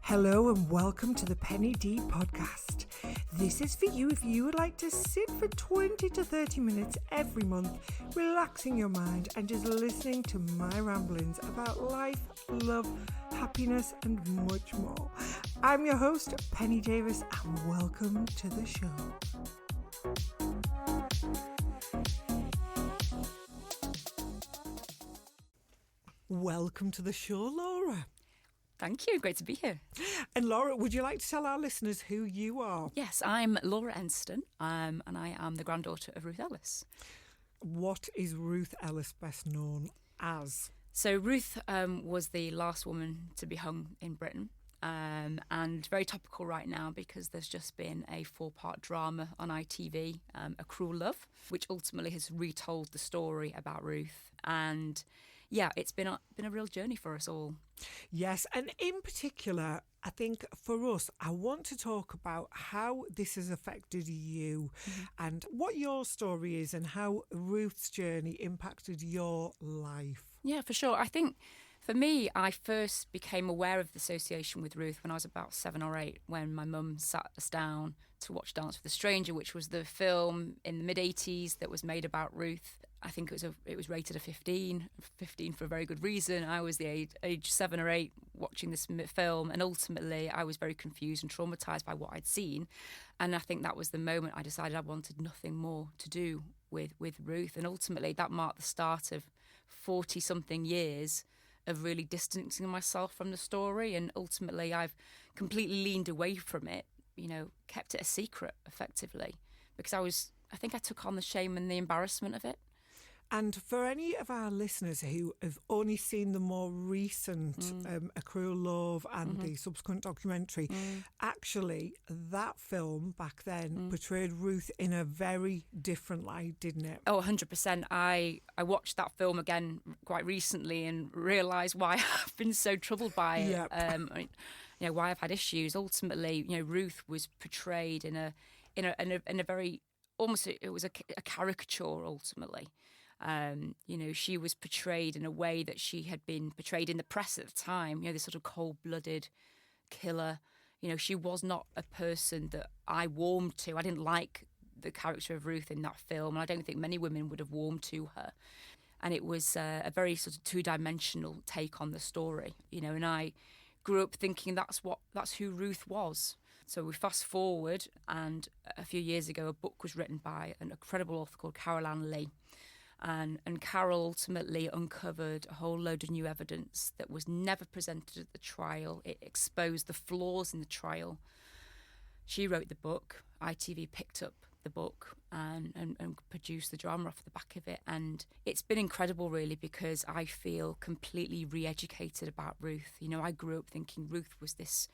Hello and welcome to the Penny D podcast. This is for you if you would like to sit for 20 to 30 minutes every month, relaxing your mind and just listening to my ramblings about life, love, happiness and much more. I'm your host, Penny Davis, and welcome to the show. Welcome to the show, Laura. Thank you. Great to be here. And Laura, would you like to tell our listeners who you are? Yes, I'm Laura Enston, and I am the granddaughter of Ruth Ellis. What is Ruth Ellis best known as? So Ruth was the last woman to be hung in Britain, and very topical right now because there's just been a 4-part drama on ITV, A Cruel Love, which ultimately has retold the story about Ruth. And yeah, it's been a real journey for us all. Yes, and in particular, I think for us, I want to talk about how this has affected you and what your story is and how Ruth's journey impacted your life. Yeah, for sure. I think for me, I first became aware of the association with Ruth when I was about 7 or 8, when my mum sat us down to watch Dance with a Stranger, which was the film in the mid-80s that was made about Ruth. I think it was rated a 15 for a very good reason. I was the age 7 or 8 watching this film, and ultimately I was very confused and traumatised by what I'd seen. And I think that was the moment I decided I wanted nothing more to do with Ruth. And ultimately that marked the start of 40-something years of really distancing myself from the story. And ultimately I've completely leaned away from it, kept it a secret effectively, because I think I took on the shame and the embarrassment of it. And for any of our listeners who have only seen the more recent A Cruel Love and the subsequent documentary, actually that film back then portrayed Ruth in a very different light, didn't it? Oh, 100%. I watched that film again quite recently and realised why I've been so troubled by it. Yep. Why I've had issues. Ultimately, Ruth was portrayed in a very, almost, it was a caricature ultimately. She was portrayed in a way that she had been portrayed in the press at the time, this sort of cold-blooded killer. She was not a person that I warmed to. I didn't like the character of Ruth in that film, and I don't think many women would have warmed to her. And it was a very sort of two-dimensional take on the story, and I grew up thinking that's who Ruth was. So we fast forward, and a few years ago, a book was written by an incredible author called Carol Ann Lee. And Carol ultimately uncovered a whole load of new evidence that was never presented at the trial. It exposed the flaws in the trial. She wrote the book. ITV picked up the book and produced the drama off the back of it. And it's been incredible, really, because I feel completely re-educated about Ruth. I grew up thinking Ruth was this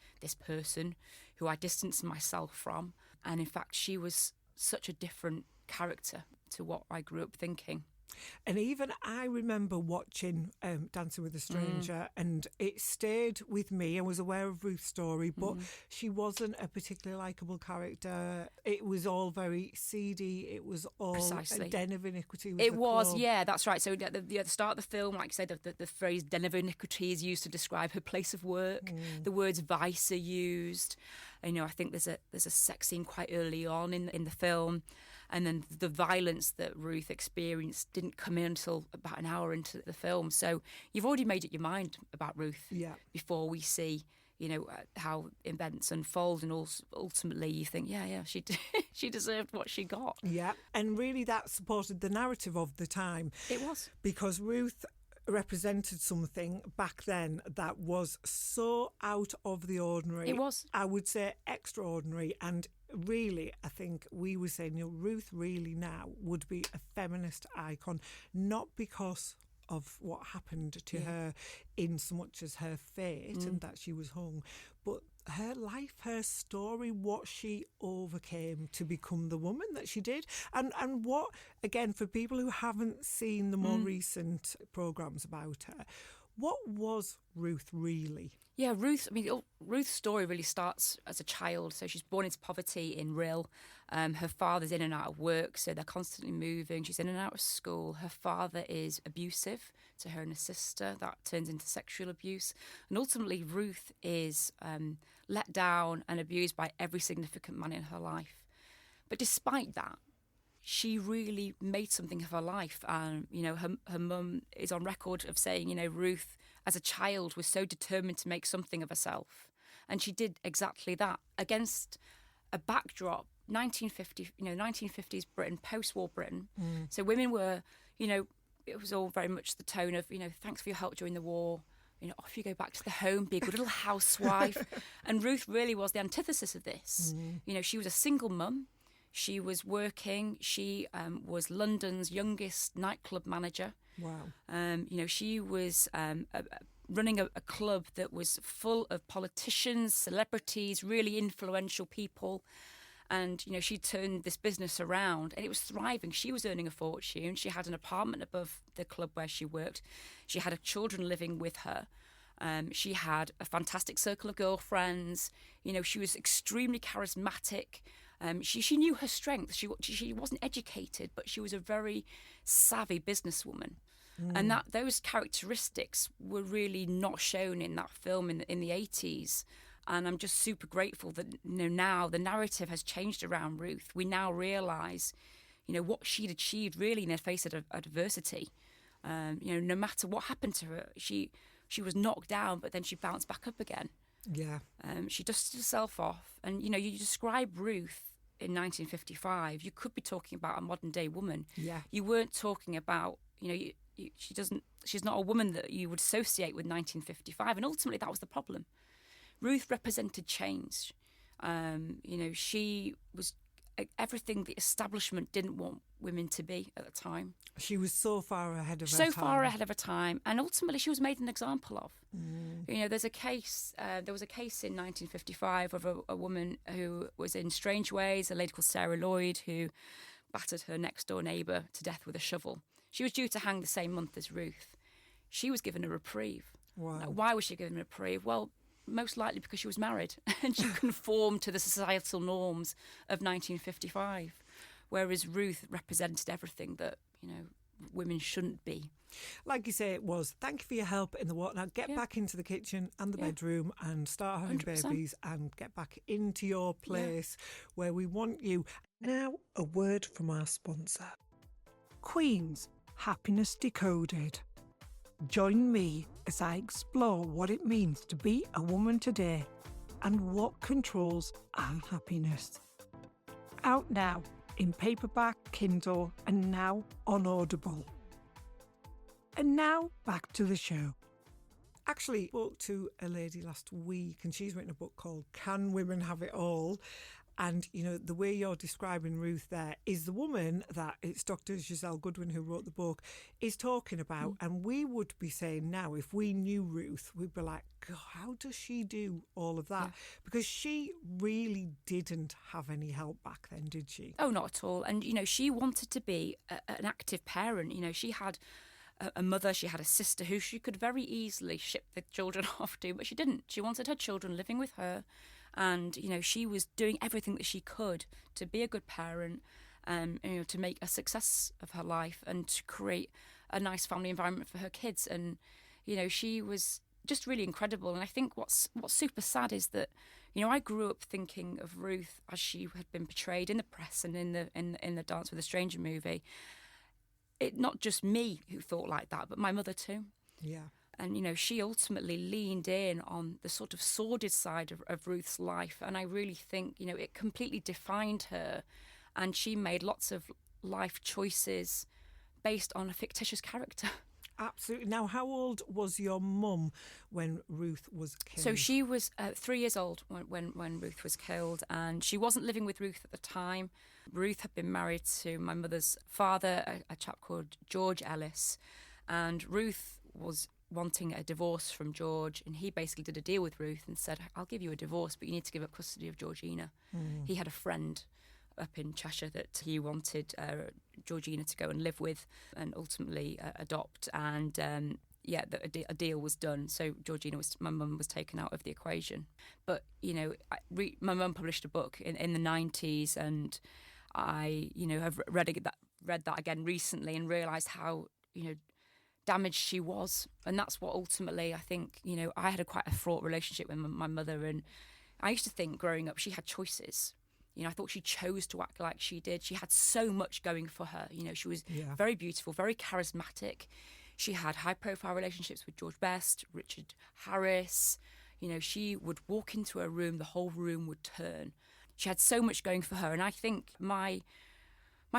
person who I distanced myself from. And in fact, she was such a different character to what I grew up thinking. And even I remember watching Dancing with a Stranger and it stayed with me. I was aware of Ruth's story, but she wasn't a particularly likeable character. It was all very seedy. It was all Precisely. A den of iniquity. It was, yeah, that's right. So at the start of the film, like I said, the phrase den of iniquity is used to describe her place of work. The words vice are used. I think there's a sex scene quite early on in the film, and then the violence that Ruth experienced didn't come in until about an hour into the film. So you've already made up your mind about Ruth before we see, how events unfold, and also ultimately you think, she deserved what she got. Yeah, and really that supported the narrative of the time. It was. Because Ruth represented something back then that was so out of the ordinary. It was. I would say extraordinary. And really, I think we were saying, Ruth really now would be a feminist icon, not because of what happened to her in so much as her fate and that she was hung, but her life, her story, what she overcame to become the woman that she did. And what, again, for people who haven't seen the more recent programmes about her, What was Ruth really? Yeah, Ruth's story really starts as a child. So she's born into poverty in Rhyl. Her father's in and out of work, so they're constantly moving. She's in and out of school. Her father is abusive to her and her sister. That turns into sexual abuse. And ultimately, Ruth is let down and abused by every significant man in her life. But despite that, she really made something of her life. Her mum is on record of saying, Ruth, as a child, was so determined to make something of herself. And she did exactly that against a backdrop, 1950s Britain, post-war Britain. So women were, it was all very much the tone of, thanks for your help during the war. Off you go back to the home, be a good little housewife. And Ruth really was the antithesis of this. She was a single mum. She was working. She was London's youngest nightclub manager. Wow. She was running a club that was full of politicians, celebrities, really influential people. And, she turned this business around and it was thriving. She was earning a fortune. She had an apartment above the club where she worked. She had children living with her. She had a fantastic circle of girlfriends. She was extremely charismatic. She knew her strength. She wasn't educated, but she was a very savvy businesswoman. And those characteristics were really not shown in that film in the 80s. And I'm just super grateful that now the narrative has changed around Ruth. We now realise, what she'd achieved really in the face of adversity. No matter what happened to her, she was knocked down, but then she bounced back up again. Yeah. She dusted herself off. And, you describe Ruth in 1955, you could be talking about a modern day woman. Yeah. You weren't talking about, she's not a woman that you would associate with 1955. And ultimately that was the problem. Ruth represented change. She was everything the establishment didn't want women to be at the time. She was so far ahead of her time. So far ahead of her time. And ultimately she was made an example of. There was a case in 1955 of a woman who was in strange ways, a lady called Sarah Lloyd, who battered her next door neighbour to death with a shovel. She was due to hang the same month as Ruth. She was given a reprieve. Wow. Now, why was she given a reprieve? Well, most likely because she was married and she conformed to the societal norms of 1955, whereas Ruth represented everything that, women shouldn't be. Like you say, it was. Thank you for your help in the water. Now get back into the kitchen and the bedroom and start having 100%. babies and get back into your place where we want you. Now, a word from our sponsor. Queen's Happiness Decoded. Join me as I explore what it means to be a woman today and what controls our happiness. Out now in paperback, Kindle, and now on Audible. And now back to the show. Actually, I spoke to a lady last week and she's written a book called Can Women Have It All? And, the way you're describing Ruth there is the woman that it's Dr. Giselle Goodwin who wrote the book is talking about. And we would be saying now, if we knew Ruth, we'd be like, God, how does she do all of that? Yeah. Because she really didn't have any help back then, did she? Oh, not at all. And, she wanted to be an active parent. She had a mother, she had a sister who she could very easily ship the children off to, but she didn't. She wanted her children living with her. And, she was doing everything that she could to be a good parent, to make a success of her life and to create a nice family environment for her kids. And, she was just really incredible. And I think what's super sad is that, I grew up thinking of Ruth as she had been portrayed in the press and in the Dance with a Stranger movie. It not just me who thought like that, but my mother too. Yeah. And, she ultimately leaned in on the sort of sordid side of Ruth's life. And I really think, it completely defined her. And she made lots of life choices based on a fictitious character. Absolutely. Now, how old was your mum when Ruth was killed? So she was 3 years old when Ruth was killed. And she wasn't living with Ruth at the time. Ruth had been married to my mother's father, a chap called George Ellis. And Ruth was wanting a divorce from George, and he basically did a deal with Ruth and said, I'll give you a divorce, but you need to give up custody of Georgina. He had a friend up in Cheshire that he wanted Georgina to go and live with and ultimately adopt. And that a deal was done. So my mum was taken out of the equation. But, my mum published a book in the 90s, and I, have read that again recently and realised how, damaged she was. And that's what ultimately, I think, I had quite a fraught relationship with my mother. And I used to think growing up she had choices. I thought she chose to act like she did. She had so much going for her. She was very beautiful, very charismatic. She had high-profile relationships with George Best, Richard Harris. She would walk into a room, the whole room would turn. She had so much going for her. And I think my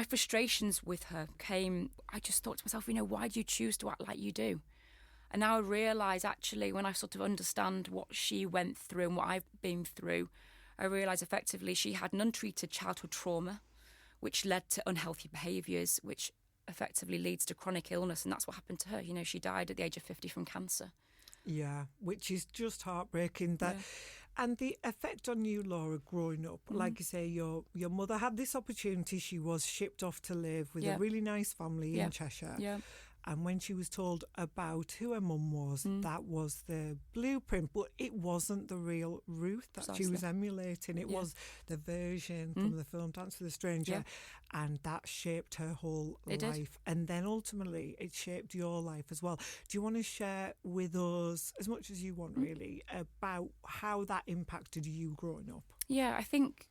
frustrations with her came, I just thought to myself, why do you choose to act like you do? And now I realise, actually, when I sort of understand what she went through and what I've been through, I realise effectively she had an untreated childhood trauma, which led to unhealthy behaviours, which effectively leads to chronic illness. And that's what happened to her. She died at the age of 50 from cancer. Yeah, which is just heartbreaking. And the effect on you, Laura, growing up, like you say, your mother had this opportunity. She was shipped off to live with a really nice family in Cheshire. Yeah. And when she was told about who her mum was, that was the blueprint. But it wasn't the real Ruth that she was emulating. It was the version from the film Dance with a Stranger. Yeah. And that shaped her whole life. And then ultimately it shaped your life as well. Do you want to share with us, as much as you want really, about how that impacted you growing up? Yeah, I think,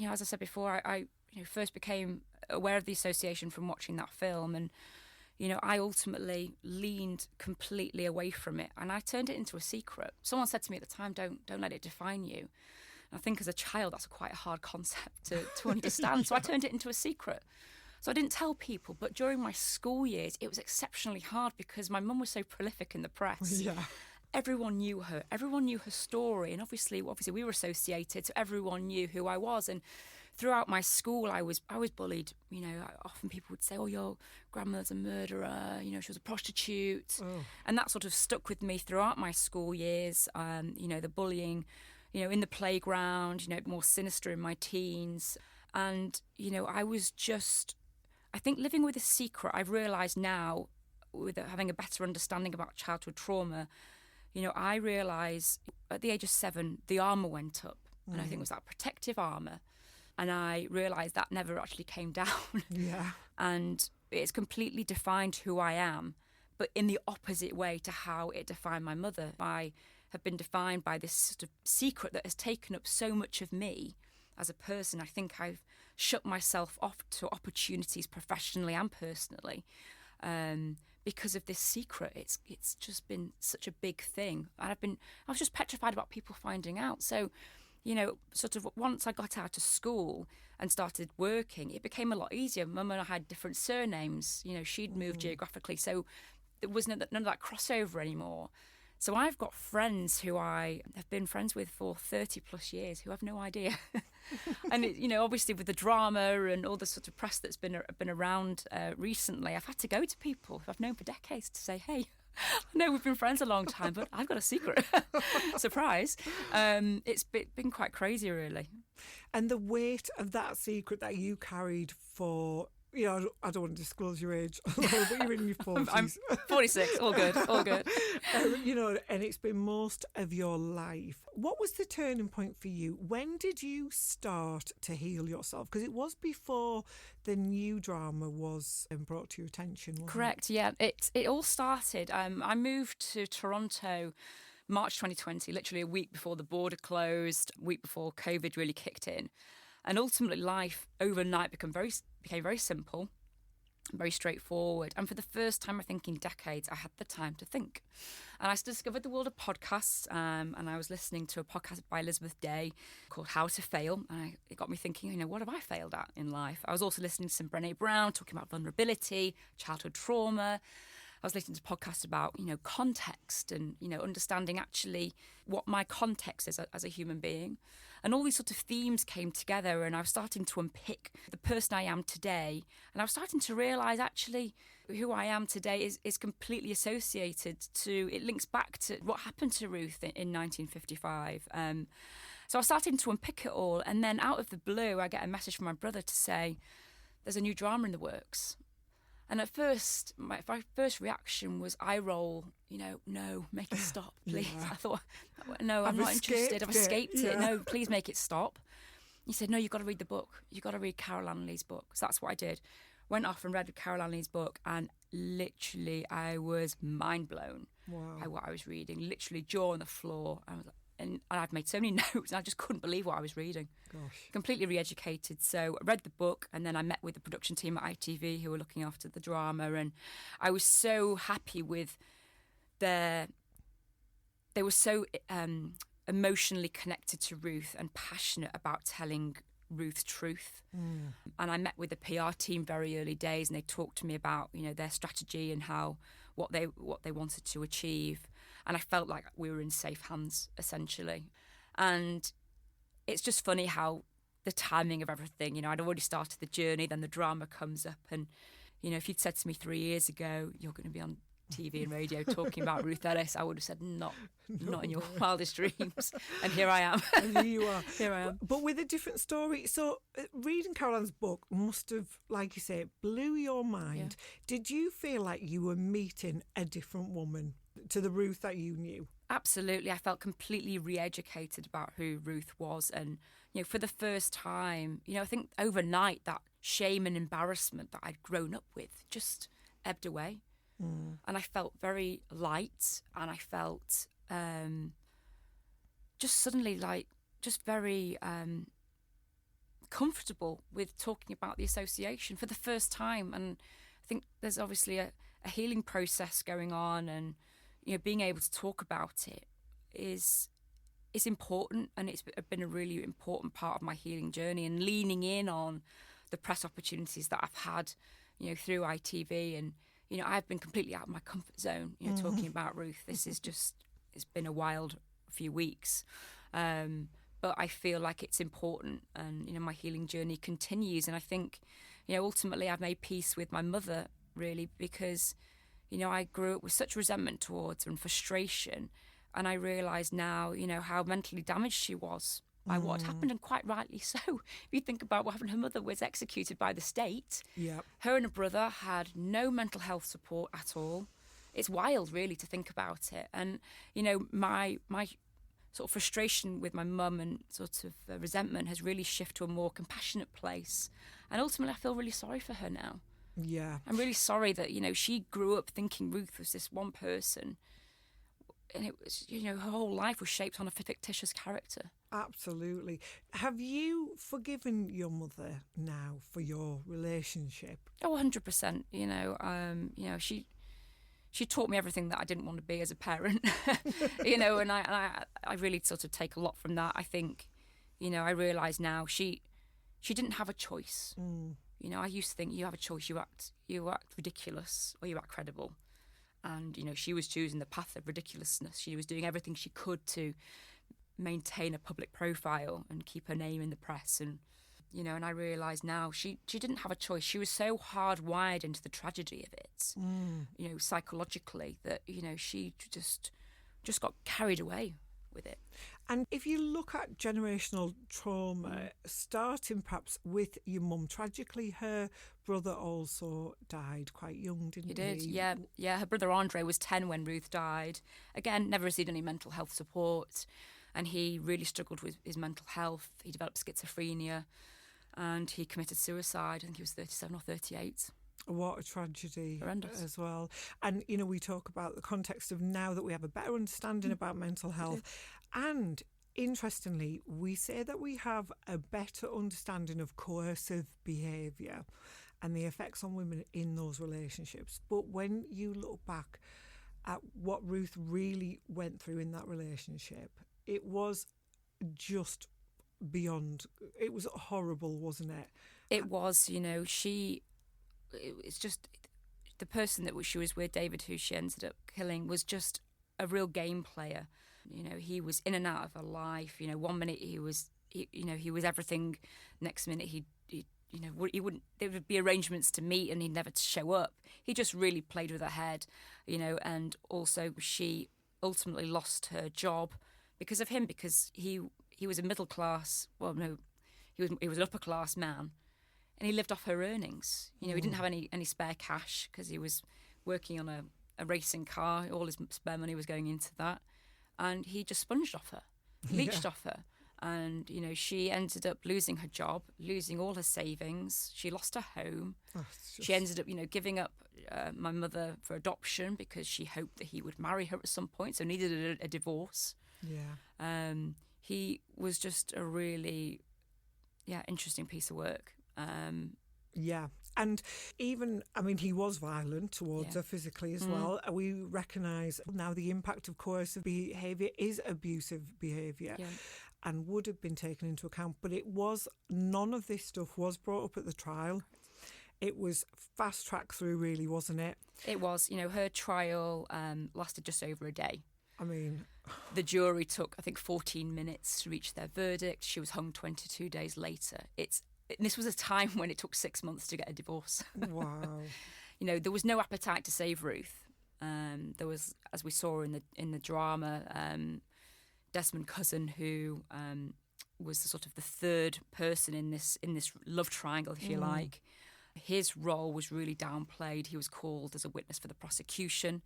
as I said before, I first became aware of the association from watching that film, and I ultimately leaned completely away from it, and I turned it into a secret. Someone said to me at the time, don't let it define you. And I think as a child, that's quite a hard concept to understand. So I turned it into a secret. So I didn't tell people, but during my school years, it was exceptionally hard because my mum was so prolific in the press. Yeah. Everyone knew her. Everyone knew her story. And obviously we were associated, so everyone knew who I was. And throughout my school, I was bullied. Often people would say, "Oh, your grandmother's a murderer." She was a prostitute, and that sort of stuck with me throughout my school years. The bullying, in the playground. More sinister in my teens, and I was just, I think, living with a secret. I've realised now, with having a better understanding about childhood trauma, I realise at the age of 7, the armour went up, and I think it was that protective armour. And I realised that never actually came down. Yeah. And it's completely defined who I am, but in the opposite way to how it defined my mother. I have been defined by this sort of secret that has taken up so much of me as a person. I think I've shut myself off to opportunities professionally and personally because of this secret. It's just been such a big thing. And I was just petrified about people finding out. So, sort of once I got out of school and started working, it became a lot easier. Mum and I had different surnames. She'd moved geographically, so there was none of that crossover anymore. So I've got friends who I have been friends with for 30 plus years who have no idea. And, obviously with the drama and all the sort of press that's been around recently, I've had to go to people who I've known for decades to say, hey, I know we've been friends a long time, but I've got a secret. Surprise. It's been quite crazy, really. And the weight of that secret that you carried for, I don't want to disclose your age, but you're in your 40s. I'm 46, all good. And it's been most of your life. What was the turning point for you? When did you start to heal yourself? Because it was before the new drama was brought to your attention, wasn't Correct, it? Yeah. It all started. I moved to Toronto March 2020, literally a week before the border closed, a week before COVID really kicked in. And ultimately life overnight became very simple, very straightforward. And for the first time, I think, in decades, I had the time to think. And I discovered the world of podcasts, and I was listening to a podcast by Elizabeth Day called How to Fail. And it got me thinking, what have I failed at in life? I was also listening to some Brené Brown talking about vulnerability, childhood trauma. I was listening to podcasts about, context and, understanding actually what my context is as a human being. And all these sort of themes came together, and I was starting to unpick the person I am today. And I was starting to realise actually who I am today is completely associated to, it links back to what happened to Ruth in 1955. So I was starting to unpick it all. And then out of the blue, I get a message from my brother to say, there's a new drama in the works. And at first, my first reaction was eye roll, no, make it stop, please. Yeah. I thought, no, I'm not interested. I've escaped it. Yeah. No, please make it stop. He said, no, you've got to read the book. You've got to read Carol Ann Lee's book. So that's what I did. Went off and read Carol Ann Lee's book, and literally I was mind blown by what I was reading. Literally jaw on the floor. And I've made so many notes, and I just couldn't believe what I was reading. Gosh. Completely re-educated. So I read the book, and then I met with the production team at ITV who were looking after the drama, and I was so happy with they were so emotionally connected to Ruth and passionate about telling Ruth's truth. And I met with the PR team very early days, and they talked to me about their strategy and what they wanted to achieve. And I felt like we were in safe hands, essentially. And it's just funny how the timing of everything, I'd already started the journey, then the drama comes up. And, if you'd said to me 3 years ago, you're going to be on TV and radio talking about Ruth Ellis, I would have said, not in your wildest dreams. And here I am. And here you are. Here I am. But with a different story. So reading Carol Ann's book must have, like you say, blew your mind. Yeah. Did you feel like you were meeting a different woman to the Ruth that you knew? Absolutely. I felt completely re-educated about who Ruth was. And, for the first time, I think overnight that shame and embarrassment that I'd grown up with just ebbed away. And I felt very light, and I felt just suddenly very comfortable with talking about the association for the first time. And I think there's obviously a healing process going on, and being able to talk about it is important, and it's been a really important part of my healing journey, and leaning in on the press opportunities that I've had through ITV. And I've been completely out of my comfort zone, talking about Ruth. This is it's been a wild few weeks. But I feel like it's important, and, my healing journey continues. And I think, ultimately I've made peace with my mother, really, because, I grew up with such resentment towards her and frustration. And I realise now, how mentally damaged she was by what had happened, and quite rightly so. If you think about what happened, her mother was executed by the state. Yep. Her and her brother had no mental health support at all. It's wild, really, to think about it. And, my sort of frustration with my mum and sort of resentment has really shifted to a more compassionate place. And ultimately, I feel really sorry for her now. Yeah. I'm really sorry that, she grew up thinking Ruth was this one person. And it was, her whole life was shaped on a fictitious character. Absolutely. Have you forgiven your mother now for your relationship? Oh, 100%. She taught me everything that I didn't want to be as a parent. And I really sort of take a lot from that. I think, I realise now she didn't have a choice. I used to think you have a choice. You act ridiculous or you act credible. And, she was choosing the path of ridiculousness. She was doing everything she could to maintain a public profile and keep her name in the press. And, and I realise now she didn't have a choice. She was so hardwired into the tragedy of it, psychologically, that, she just got carried away with it. And if you look at generational trauma, starting perhaps with your mum, tragically, her brother also died quite young, didn't he? He did, yeah. Yeah, her brother Andre was 10 when Ruth died. Again, never received any mental health support, and he really struggled with his mental health. He developed schizophrenia, and he committed suicide. I think he was 37 or 38. What a tragedy. Horrendous. As well. And, we talk about the context of now that we have a better understanding about mental health. And interestingly, we say that we have a better understanding of coercive behaviour and the effects on women in those relationships. But when you look back at what Ruth really went through in that relationship, it was just beyond. It was horrible, wasn't it? It was, it's just the person that she was with, David, who she ended up killing, was just a real game player. He was in and out of her life. 1 minute he was everything. Next minute he wouldn't. There would be arrangements to meet, and he'd never show up. He just really played with her head, And also, she ultimately lost her job because of him. Because he was a middle class. Well, no, he was an upper class man and he lived off her earnings. You know, he didn't have any spare cash because he was working on a racing car. All his spare money was going into that. And he just sponged off her, leached off her. And, you know, she ended up losing her job, losing all her savings. She lost her home. She ended up, you know, giving up my mother for adoption because she hoped that he would marry her at some point, so needed a divorce. Yeah. He was just a really, interesting piece of work. Yeah. And even, I mean, he was violent towards her physically as well. We recognise now the impact of coercive behaviour is abusive behaviour and would have been taken into account. But none of this stuff was brought up at the trial. It was fast track through, really, wasn't it? It was. You know, her trial lasted just over a day. I mean, the jury took, I think, 14 minutes to reach their verdict. She was hung 22 days later. This was a time when it took 6 months to get a divorce. Wow. You know, there was no appetite to save Ruth. There was, as we saw in the drama, Desmond Cousin, who was sort of the third person in this love triangle, if you like. His role was really downplayed. He was called as a witness for the prosecution,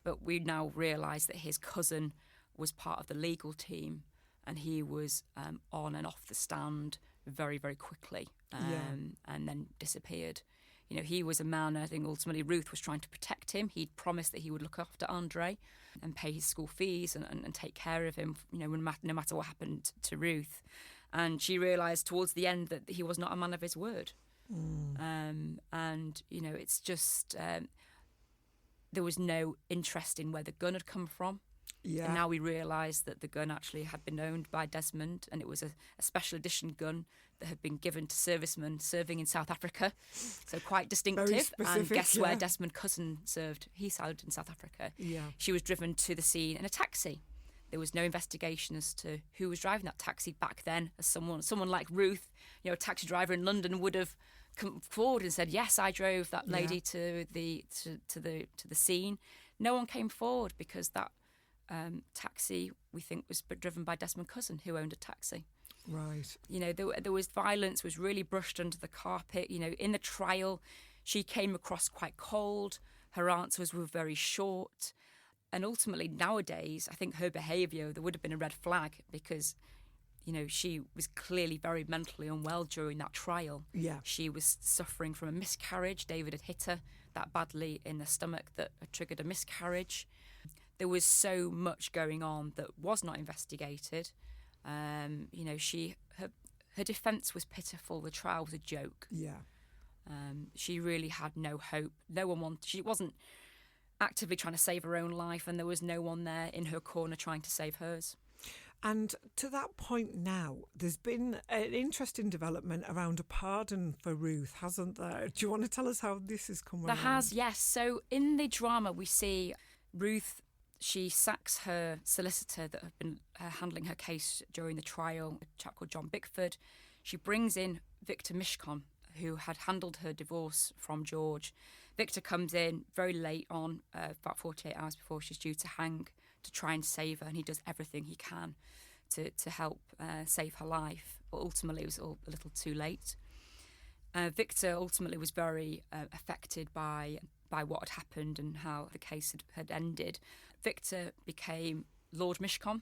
but we now realise that his cousin was part of the legal team, and he was on and off the stand very, very quickly, and then disappeared. You know, he was a man, I think ultimately Ruth was trying to protect him. He'd promised that he would look after Andre and pay his school fees and take care of him, you know, no matter what happened to Ruth. And she realised towards the end that he was not a man of his word. And, you know, it's just, there was no interest in where the gun had come from. Yeah. And now we realise that the gun actually had been owned by Desmond, and it was a special edition gun that had been given to servicemen serving in South Africa. So quite distinctive. Very specific, and guess where Desmond Cousin served? He served in South Africa. Yeah. She was driven to the scene in a taxi. There was no investigation as to who was driving that taxi back then. As someone like Ruth, you know, a taxi driver in London would have come forward and said, "Yes, I drove that lady to the scene." No one came forward because that taxi, we think, was driven by Desmond Cousin, who owned a taxi. Right. You know, there was violence, was really brushed under the carpet. You know, in the trial, she came across quite cold. Her answers were very short. And ultimately, nowadays, I think her behaviour, there would have been a red flag because, you know, she was clearly very mentally unwell during that trial. Yeah. She was suffering from a miscarriage. David had hit her that badly in the stomach that had triggered a miscarriage. There was so much going on that was not investigated. You know, her defence was pitiful. The trial was a joke. Yeah. She really had no hope. She wasn't actively trying to save her own life, and there was no one there in her corner trying to save hers. And to that point now, there's been an interesting development around a pardon for Ruth, hasn't there? Do you want to tell us how this has come around? There has, yes. So in the drama, we see Ruth, she sacks her solicitor that had been handling her case during the trial, a chap called John Bickford. She brings in Victor Mishcon, who had handled her divorce from George. Victor comes in very late on, about 48 hours before she's due to hang, to try and save her, and he does everything he can to help save her life. But ultimately, it was all a little too late. Victor ultimately was very affected by what had happened and how the case had ended. Victor became Lord Mishcon.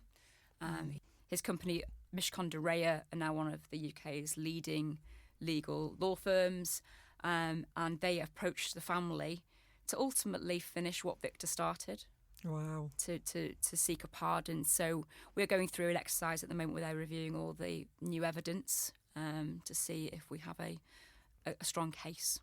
His company, Mishcon de Rea, are now one of the UK's leading legal law firms, and they approached the family to ultimately finish what Victor started. Wow. To seek a pardon. So we're going through an exercise at the moment where they're reviewing all the new evidence to see if we have a strong case.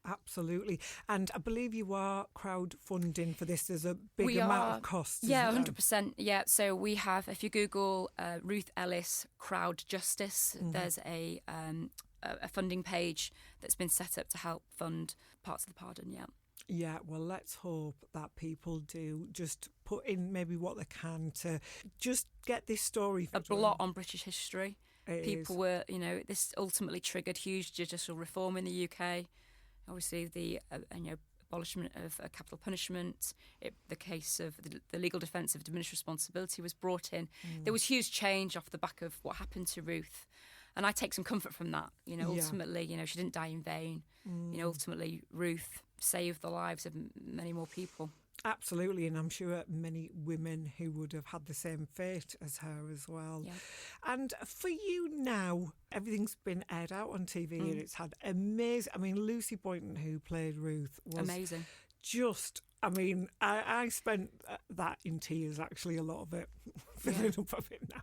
Absolutely. And I believe you are crowdfunding for this. There's a big amount of costs. Yeah, 100%. Yeah. So we have, if you Google Ruth Ellis Crowd Justice, there's a funding page that's been set up to help fund parts of the pardon. Yeah. Yeah, well, let's hope that people do just put in maybe what they can to just get this story. A blot on British history. People were, you know, this ultimately triggered huge judicial reform in the UK. Obviously, the abolishment of capital punishment, the case of the legal defence of diminished responsibility was brought in. There was huge change off the back of what happened to Ruth. And I take some comfort from that. Ultimately, she didn't die in vain. Ultimately, Ruth saved the lives of many more people. Absolutely, and I'm sure many women who would have had the same fate as her as well. Yeah. And for you now, everything's been aired out on TV and it's had amazing... I mean, Lucy Boynton, who played Ruth, was amazing. Just... I mean, I spent that in tears, actually, a lot of it, filling up a bit now.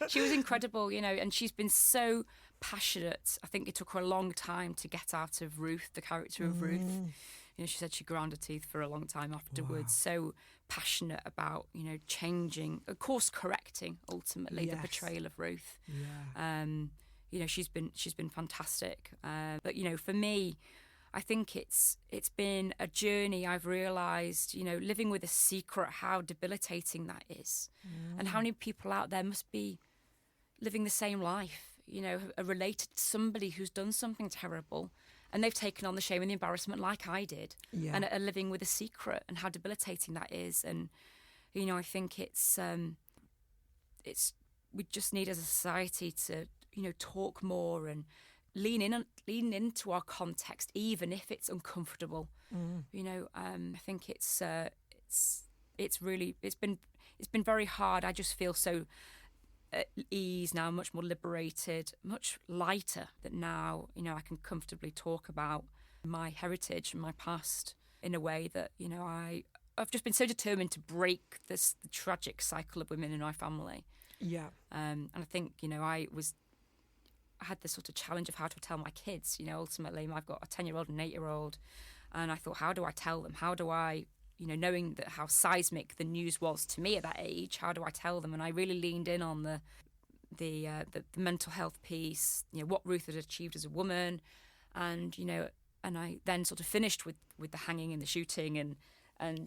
She was incredible, and she's been so passionate. I think it took her a long time to get out of Ruth, the character of Ruth. She said she ground her teeth for a long time afterwards. Wow. So passionate about, changing, of course, correcting ultimately the portrayal of Ruth. Yeah. She's been fantastic. But for me, I think it's been a journey. I've realised, living with a secret, how debilitating that is, and how many people out there must be living the same life. Are related to somebody who's done something terrible. And they've taken on the shame and the embarrassment like I did, and are living with a secret, and how debilitating that is. And I think it's we just need as a society to talk more and lean into our context, even if it's uncomfortable. I think it's been very hard. I just feel so at ease now, much more liberated, much lighter, that now I can comfortably talk about my heritage and my past in a way that I've just been so determined to break the tragic cycle of women in my family. And I think I had this sort of challenge of how to tell my kids. Ultimately I've got a 10-year-old and an 8-year-old, and I thought, how do I tell them? How do I knowing that how seismic the news was to me at that age, how do I tell them? And I really leaned in on the mental health piece, what Ruth had achieved as a woman, and and I then sort of finished with the hanging and the shooting and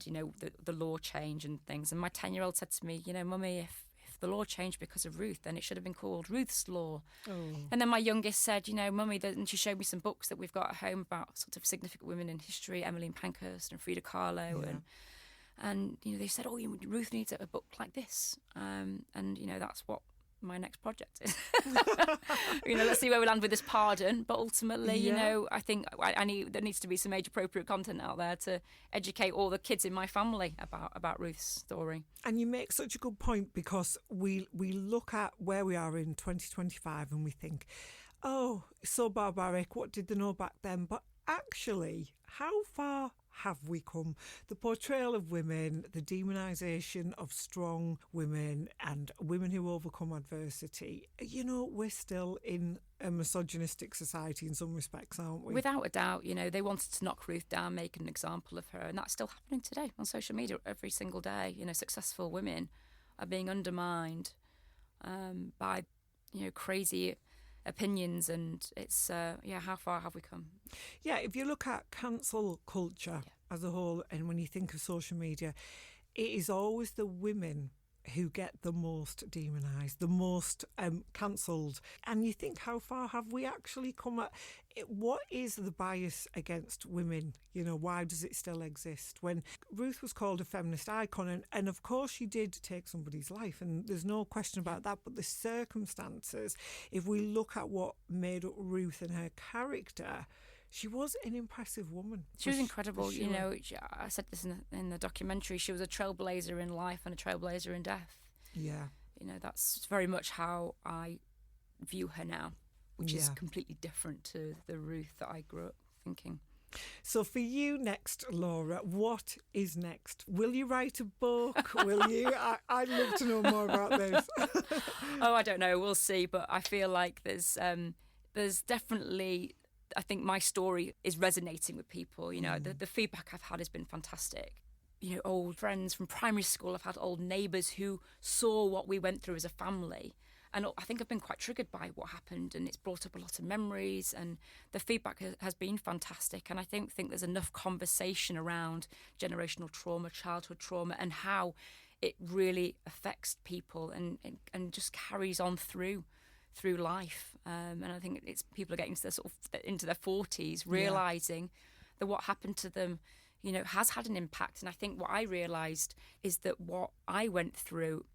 the law change and things. And my 10-year-old said to me, Mummy, if the law changed because of Ruth, then it should have been called Ruth's Law. And then my youngest said, Mummy, and she showed me some books that we've got at home about sort of significant women in history, Emmeline Pankhurst and Frida Kahlo, and they said, Ruth needs a book like this, and that's what my next project is. Let's see where we land with this pardon, but ultimately I think there needs to be some age appropriate content out there to educate all the kids in my family about Ruth's story. And you make such a good point, because we look at where we are in 2025 and we think, oh, it's so barbaric, what did they know back then? But actually, how far have we come? The portrayal of women, the demonisation of strong women and women who overcome adversity. We're still in a misogynistic society in some respects, aren't we? Without a doubt, they wanted to knock Ruth down, make an example of her, and that's still happening today on social media every single day. Successful women are being undermined by, crazy opinions, and it's how far have we come? Yeah, if you look at cancel culture as a whole, and when you think of social media, it is always the women who get the most demonised, the most cancelled. And you think, how far have we actually come? What is the bias against women? Why does it still exist? When Ruth was called a feminist icon, and of course she did take somebody's life, and there's no question about that, but the circumstances, if we look at what made up Ruth and her character, she was an impressive woman. She was incredible. Sure. I said this in the documentary. She was a trailblazer in life and a trailblazer in death. Yeah. That's very much how I view her now, which is completely different to the Ruth that I grew up thinking. So for you next, Laura, what is next? Will you write a book? Will you? I'd love to know more about this. Oh, I don't know. We'll see. But I feel like there's definitely... I think my story is resonating with people. The feedback I've had has been fantastic. Old friends from primary school, I've had old neighbours who saw what we went through as a family. And I think I've been quite triggered by what happened, and it's brought up a lot of memories, and the feedback has been fantastic. And I don't think there's enough conversation around generational trauma, childhood trauma, and how it really affects people and just carries on through life, and I think it's people are getting to into their 40s, realising that what happened to them, has had an impact. And I think what I realised is that what I went through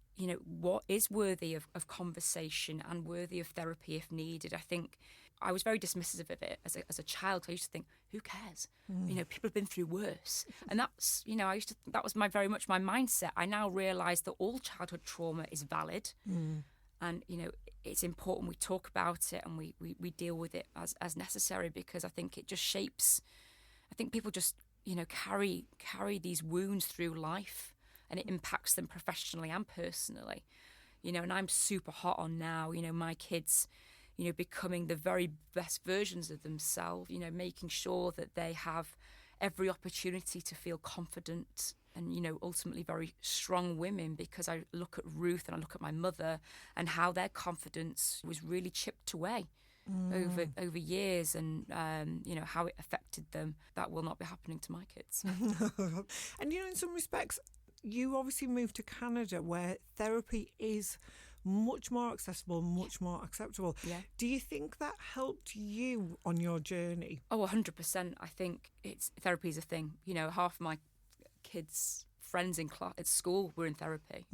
what is worthy of conversation and worthy of therapy if needed. I think I was very dismissive of it as a child. I used to think, who cares? People have been through worse. And that's, that was very much my mindset. I now realise that all childhood trauma is valid. And, it's important we talk about it and we deal with it as necessary, because I think it just shapes, I think people just, carry these wounds through life, and it impacts them professionally and personally. And I'm super hot on now, my kids, becoming the very best versions of themselves, making sure that they have every opportunity to feel confident and, ultimately very strong women, because I look at Ruth and I look at my mother and how their confidence was really chipped away over years, and, how it affected them. That will not be happening to my kids. And, in some respects, you obviously moved to Canada where therapy is much more accessible, much more acceptable. Yeah. Do you think that helped you on your journey? Oh, 100%. I think therapy is a thing. Half of my kids' friends at school were in therapy.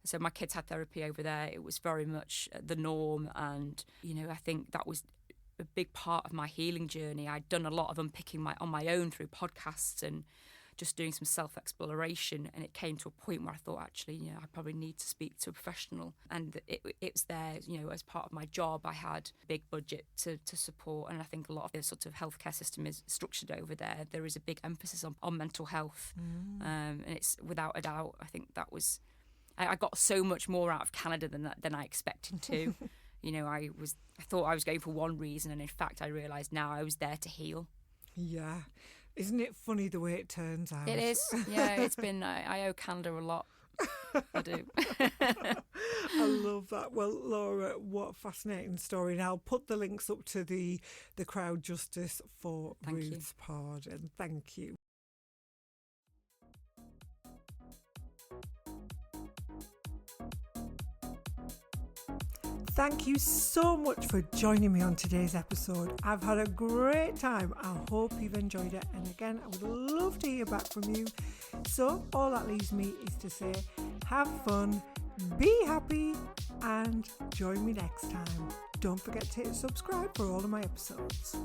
So my kids had therapy over there. It was very much the norm, and I think that was a big part of my healing journey. I'd done a lot of unpicking on my own through podcasts and just doing some self-exploration, and it came to a point where I thought, actually, I probably need to speak to a professional. And it's there, as part of my job, I had a big budget to support, and I think a lot of the sort of healthcare system is structured over there. There is a big emphasis on mental health, and it's without a doubt, I think that was, I got so much more out of Canada than I expected to. I thought I was going for one reason, and in fact, I realised now I was there to heal. Yeah. Isn't it funny the way it turns out? It is. Yeah, it's been, I owe Canada a lot. I do. I love that. Well, Laura, what a fascinating story. And I'll put the links up to the crowd justice for Ruth's pardon. Thank you. Thank you so much for joining me on today's episode. I've had a great time. I hope you've enjoyed it. And again, I would love to hear back from you. So all that leaves me is to say, have fun, be happy, and join me next time. Don't forget to hit subscribe for all of my episodes.